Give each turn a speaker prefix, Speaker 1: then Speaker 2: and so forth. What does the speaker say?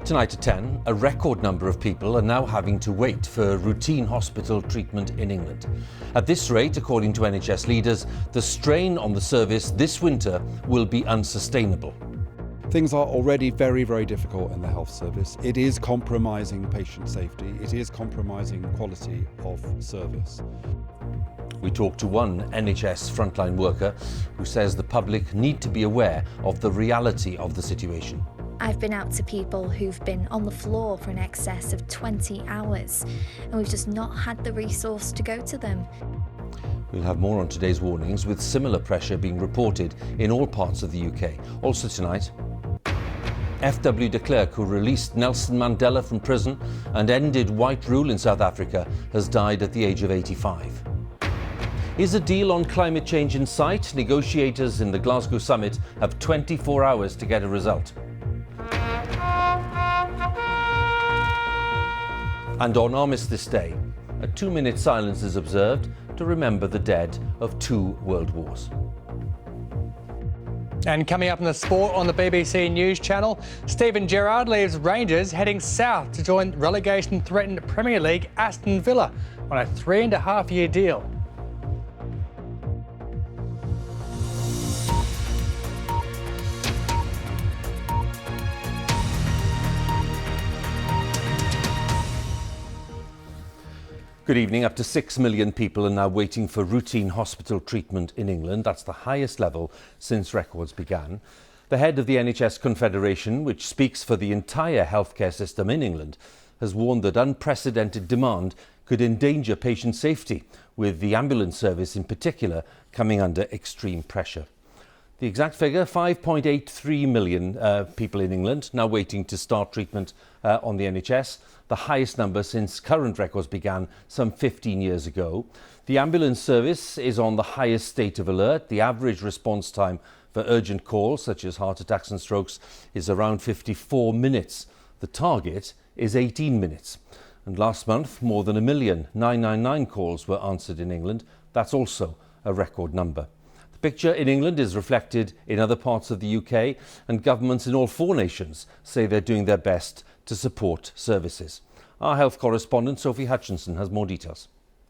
Speaker 1: Tonight at 10, a record number of people are now having to wait for routine hospital treatment in England. At this rate, according to NHS leaders, the strain on the service this winter will be unsustainable.
Speaker 2: Things are already very, very difficult in the health service. It is compromising patient safety. It is compromising quality of service.
Speaker 1: We talked to one NHS frontline worker who says the public need to be aware of the reality of the situation.
Speaker 3: I've been out to people who've been on the floor for in excess of 20 hours, and we've just not had the resource to go to them.
Speaker 1: We'll have more on today's warnings, with similar pressure being reported in all parts of the UK. Also tonight, FW de Klerk, who released Nelson Mandela from prison and ended white rule in South Africa, has died at the age of 85. Is a deal on climate change in sight? Negotiators in the Glasgow summit have 24 hours to get a result. And on Armistice Day, a 2-minute silence is observed to remember the dead of 2 world wars.
Speaker 4: And coming up in the sport on the BBC News Channel, Steven Gerrard leaves Rangers heading south to join relegation-threatened Premier League Aston Villa on a 3.5-year deal.
Speaker 1: Good evening. Up to 6 million people are now waiting for routine hospital treatment in England. That's the highest level since records began. The head of the NHS Confederation, which speaks for the entire healthcare system in England, has warned that unprecedented demand could endanger patient safety, with the ambulance service in particular coming under extreme pressure. The exact figure, 5.83 million people in England now waiting to start treatment on the NHS, the highest number since current records began some 15 years ago. The ambulance service is on the highest state of alert. The average response time for urgent calls, such as heart attacks and strokes, is around 54 minutes. The target is 18 minutes. And last month, more than 1 million 999 calls were answered in England. That's also a record number. The picture in England is reflected in other parts of the UK, and governments in all 4 nations say they're doing their best to support services. Our health correspondent Sophie Hutchinson has more details.